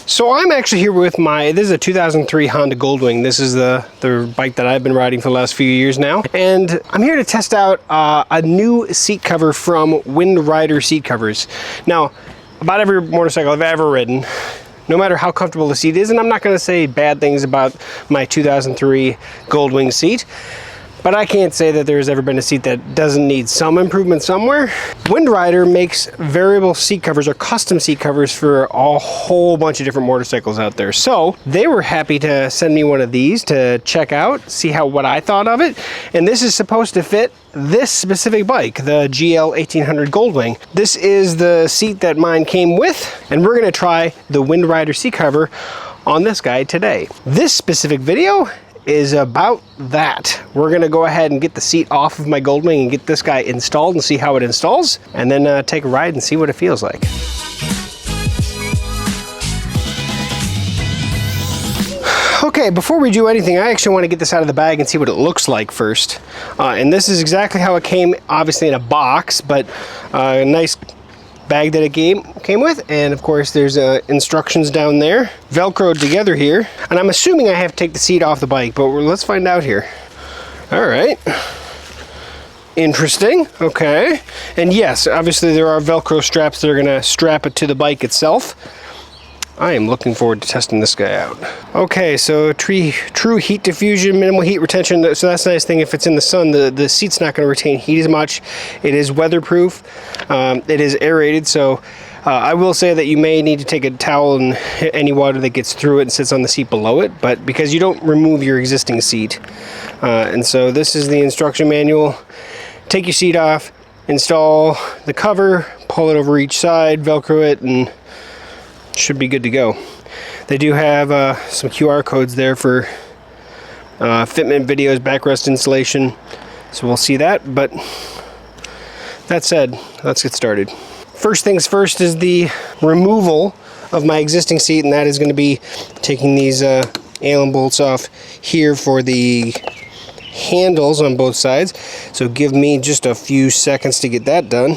So I'm actually here with this is a 2003 Honda Goldwing. This is the bike that I've been riding for the last few years now. And I'm here to test out a new seat cover from Wind Rider Seat Covers. Now, about every motorcycle I've ever ridden, no matter how comfortable the seat is, and I'm not gonna say bad things about my 2003 Goldwing seat, but I can't say that there's ever been a seat that doesn't need some improvement somewhere. Wind Rider makes variable seat covers or custom seat covers for a whole bunch of different motorcycles out there. So they were happy to send me one of these to check out, see what I thought of it. And this is supposed to fit this specific bike, the GL1800 Goldwing. This is the seat that mine came with, and we're gonna try the Wind Rider seat cover on this guy today. This specific video is about that. We're gonna go ahead and get the seat off of my Goldwing and get this guy installed and see how it installs, and then take a ride and see what it feels like. Okay, before we do anything, I actually want to get this out of the bag and see what it looks like first. And this is exactly how it came, obviously in a box, but a nice bag that it came with, and of course there's instructions down there, velcroed together here, and I'm assuming I have to take the seat off the bike, but let's find out here. All right, interesting. Okay, and yes, obviously there are velcro straps that are gonna strap it to the bike itself. I am looking forward to testing this guy out. Okay, so true heat diffusion, minimal heat retention. So that's a nice thing. If it's in the sun, the seat's not going to retain heat as much. It is weatherproof. It is aerated, so I will say that you may need to take a towel and any water that gets through it and sits on the seat below it, but because you don't remove your existing seat. And so this is the instruction manual. Take your seat off, install the cover, pull it over each side, velcro it, and should be good to go. They do have some QR codes there for fitment videos, backrest installation, so we'll see that. But that said, let's get started. First things first is the removal of my existing seat, and that is going to be taking these Allen bolts off here for the handles on both sides. So give me just a few seconds to get that done.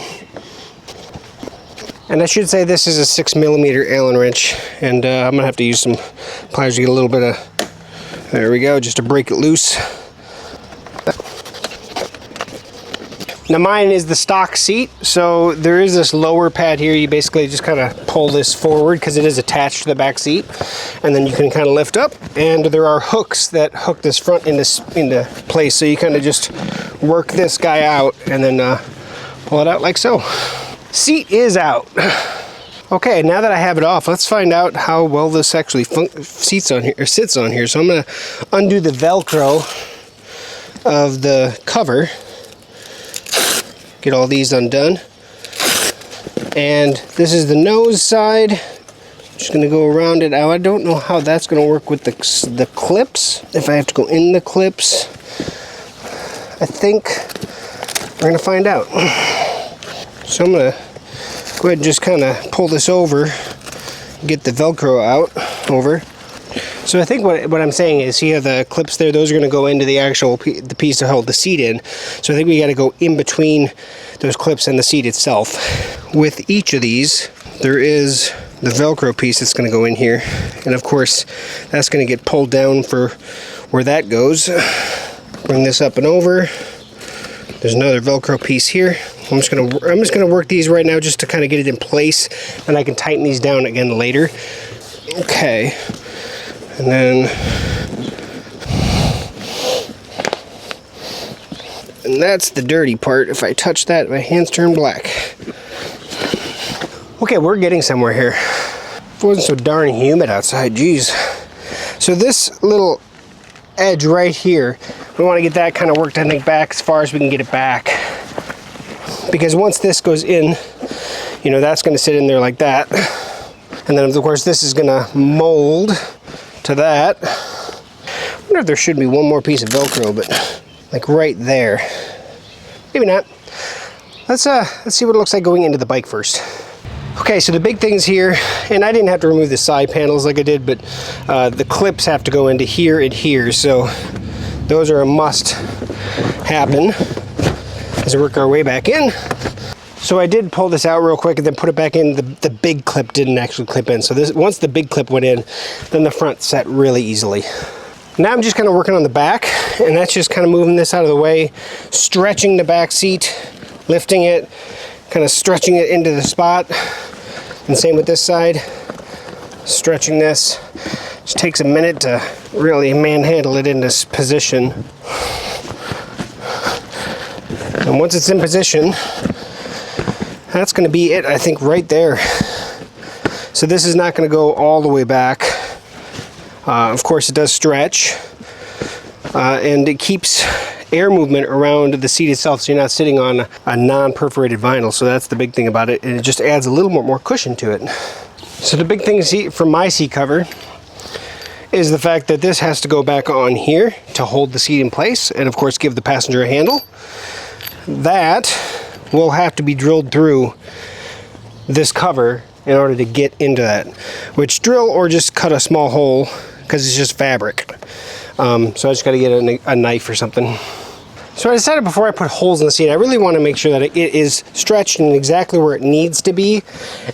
And I should say this is a 6mm Allen wrench, and I'm gonna have to use some pliers to get a little bit of, there we go, just to break it loose. Now mine is the stock seat, so there is this lower pad here. You basically just kind of pull this forward because it is attached to the back seat, and then you can kind of lift up, and there are hooks that hook this front into place, so you kind of just work this guy out and then pull it out like so. Seat is out. Okay, now that I have it off, let's find out how well this actually sits on here. So I'm gonna undo the Velcro of the cover, get all these undone, and this is the nose side. Just gonna go around it. Now I don't know how that's gonna work with the clips. If I have to go in the clips, I think we're gonna find out. So I'm gonna go ahead and just kind of pull this over, get the Velcro out over. So I think what I'm saying is here, the clips there, those are gonna go into the actual the piece to hold the seat in. So I think we gotta go in between those clips and the seat itself. With each of these, there is the Velcro piece that's gonna go in here. And of course, that's gonna get pulled down for where that goes. Bring this up and over. There's another Velcro piece here. I'm just gonna work these right now just to kind of get it in place, and I can tighten these down again later. Okay, and that's the dirty part. If I touch that, my hands turn black. Okay, we're getting somewhere here. If it wasn't so darn humid outside, geez. So this little edge right here, we want to get that kind of worked, I think, back as far as we can get it back. Because once this goes in, you know, that's going to sit in there like that. And then, of course, this is going to mold to that. I wonder if there should be one more piece of Velcro, but like right there. Maybe not. Let's see what it looks like going into the bike first. Okay, so the big things here, and I didn't have to remove the side panels like I did, but the clips have to go into here and here, so those are a must happen as we work our way back in. So I did pull this out real quick and then put it back in. The big clip didn't actually clip in. So this, once the big clip went in, then the front set really easily. Now I'm just kind of working on the back, and that's just kind of moving this out of the way, stretching the back seat, lifting it, kind of stretching it into the spot. And same with this side, stretching this. Just takes a minute to really manhandle it into position. And once it's in position, that's going to be it, I think, right there. So this is not going to go all the way back. Of course, it does stretch, and it keeps air movement around the seat itself, so you're not sitting on a non-perforated vinyl. So that's the big thing about it, and it just adds a little more cushion to it. So the big thing from my seat cover is the fact that this has to go back on here to hold the seat in place, and of course give the passenger a handle. That will have to be drilled through this cover in order to get into that, which drill or just cut a small hole, because it's just fabric. So I just got to get a knife or something. So I decided before I put holes in the seat, I really want to make sure that it is stretched in exactly where it needs to be.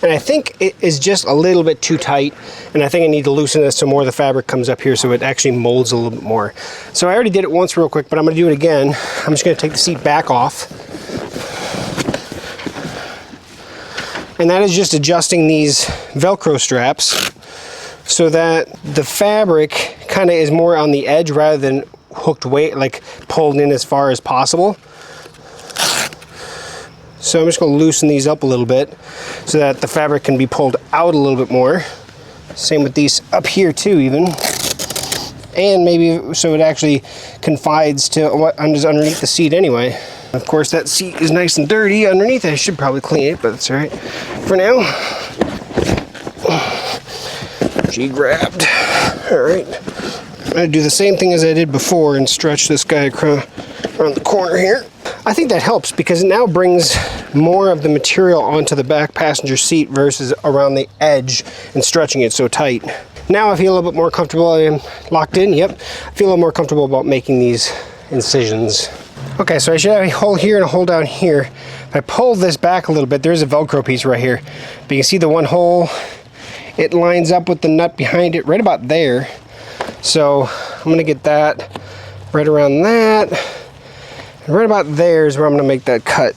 And I think it is just a little bit too tight. And I think I need to loosen this so more of the fabric comes up here so it actually molds a little bit more. So I already did it once real quick, but I'm going to do it again. I'm just going to take the seat back off. And that is just adjusting these Velcro straps so that the fabric kind of is more on the edge rather than hooked weight, like pulled in as far as possible. So I'm just going to loosen these up a little bit so that the fabric can be pulled out a little bit more. Same with these up here too, even. And maybe so it actually confides to what is underneath the seat anyway. Of course, that seat is nice and dirty underneath. I should probably clean it, but that's all right for now. She grabbed. All right. I'm going to do the same thing as I did before and stretch this guy around the corner here. I think that helps because it now brings more of the material onto the back passenger seat versus around the edge and stretching it so tight. Now I feel a little bit more comfortable. I am locked in. Yep. I feel a little more comfortable about making these incisions. Okay, so I should have a hole here and a hole down here. If I pull this back a little bit, there's a Velcro piece right here. But you can see the one hole, it lines up with the nut behind it right about there. So I'm going to get that right around that. And right about there is where I'm going to make that cut.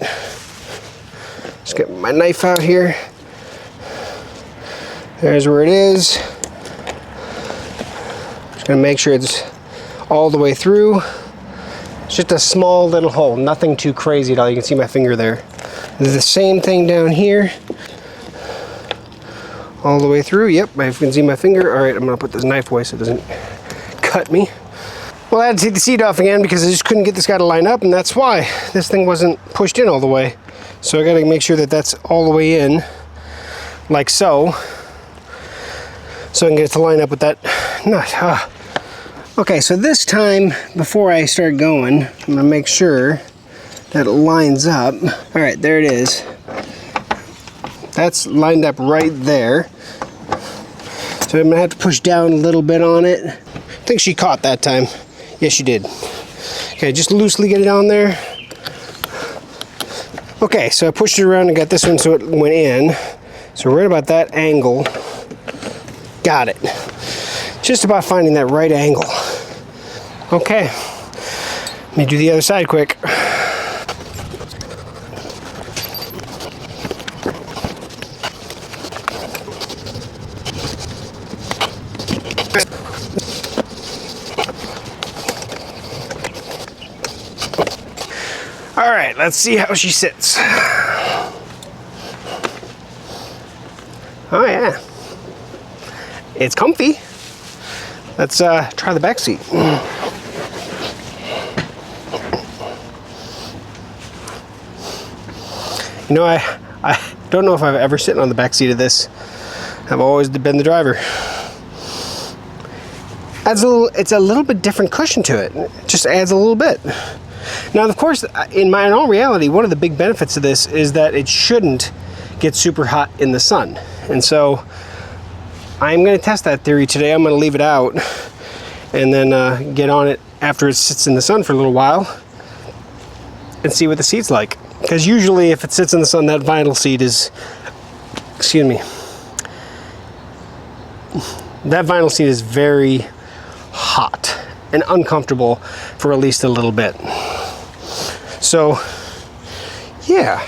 Just get my knife out here. There's where it is. Just going to make sure it's all the way through. It's just a small little hole, nothing too crazy at all. You can see my finger there. The same thing down here. All the way through, yep, I can see my finger. All right, I'm gonna put this knife away so it doesn't cut me. Well, I had to take the seat off again because I just couldn't get this guy to line up, and that's why this thing wasn't pushed in all the way. So I gotta make sure that that's all the way in, like so. So I can get it to line up with that nut. Okay, so this time, before I start going, I'm gonna make sure that it lines up. All right, there it is. That's lined up right there. So I'm gonna have to push down a little bit on it. I think she caught that time. Yes, she did. Okay, just loosely get it on there. Okay, so I pushed it around and got this one so it went in. So right about that angle. Got it. Just about finding that right angle. Okay, let me do the other side quick. All right, let's see how she sits. Oh yeah, it's comfy. Let's try the back seat. You know, I don't know if I've ever sat on the back seat of this. I've always been the driver. It's a little bit different cushion to it. It just adds a little bit. Now, of course, in all reality, one of the big benefits of this is that it shouldn't get super hot in the sun. And so I'm going to test that theory today. I'm going to leave it out and then get on it after it sits in the sun for a little while and see what the seat's like. Because usually if it sits in the sun, that vinyl seat is, excuse me, that vinyl seat is very hot and uncomfortable for at least a little bit. So, yeah.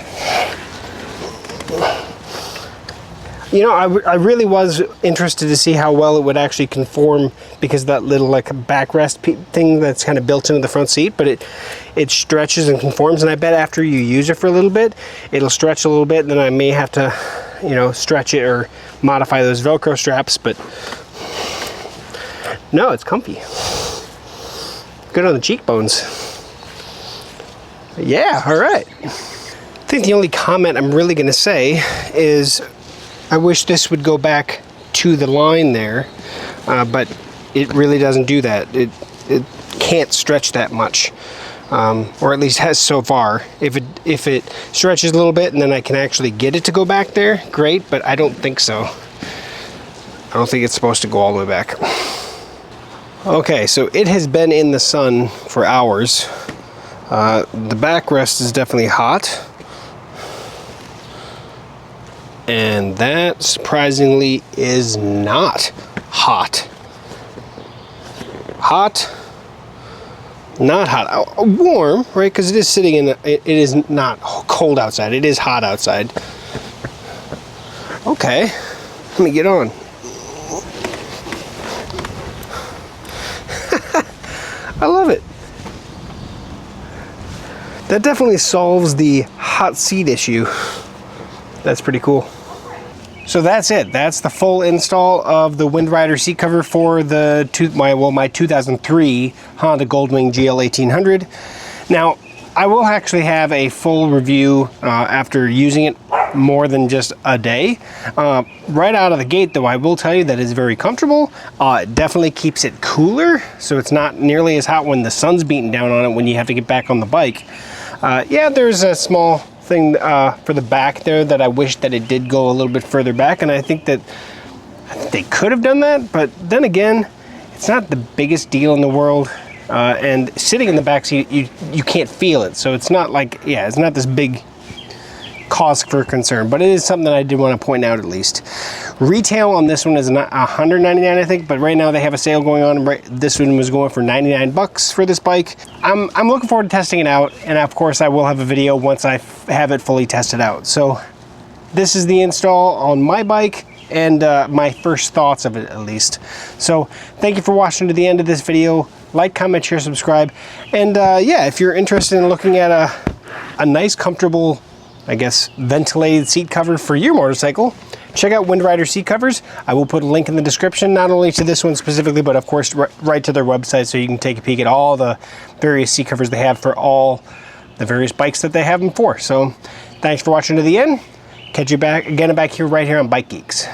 You know, I really was interested to see how well it would actually conform, because of that little like backrest thing that's kind of built into the front seat, but it stretches and conforms, and I bet after you use it for a little bit, it'll stretch a little bit, and then I may have to, you know, stretch it or modify those Velcro straps, but no, it's comfy. Good on the cheekbones. Yeah, all right. I think the only comment I'm really gonna say is I wish this would go back to the line there, but it really doesn't do that. It can't stretch that much, or at least has so far. If it stretches a little bit and then I can actually get it to go back there, great, but I don't think so. I don't think it's supposed to go all the way back. Okay, so it has been in the sun for hours. The backrest is definitely hot. And that, surprisingly, is not hot. Hot, not hot. Warm, right? Because it is sitting in, it is not cold outside. It is hot outside. Okay, let me get on. I love it. That definitely solves the hot seat issue. That's pretty cool. So that's it. That's the full install of the Wind Rider seat cover for the my 2003 Honda Goldwing GL1800. Now, I will actually have a full review after using it more than just a day. Right out of the gate, though, I will tell you that it's very comfortable. It definitely keeps it cooler, so it's not nearly as hot when the sun's beating down on it when you have to get back on the bike. Yeah, there's a small thing for the back there that I wish that it did go a little bit further back, and I think that they could have done that, but then again, it's not the biggest deal in the world, and sitting in the back seat, you can't feel it, so it's not like, yeah, it's not this big cause for concern, but it is something that I did want to point out at least. Retail on this one is $199, I think, but right now they have a sale going on. This one was going for 99 bucks for this bike. I'm looking forward to testing it out, and of course I will have a video once I have it fully tested out. So this is the install on my bike and my first thoughts of it, at least. So thank you for watching to the end of this video. Like, comment, share, subscribe, and yeah, if you're interested in looking at a nice, comfortable, I guess, ventilated seat cover for your motorcycle, check out Wind Rider seat covers. I will put a link in the description, not only to this one specifically, but of course right to their website, so you can take a peek at all the various seat covers they have for all the various bikes that they have them for. So thanks for watching to the end. Catch you back again here right here on Bike Geeks.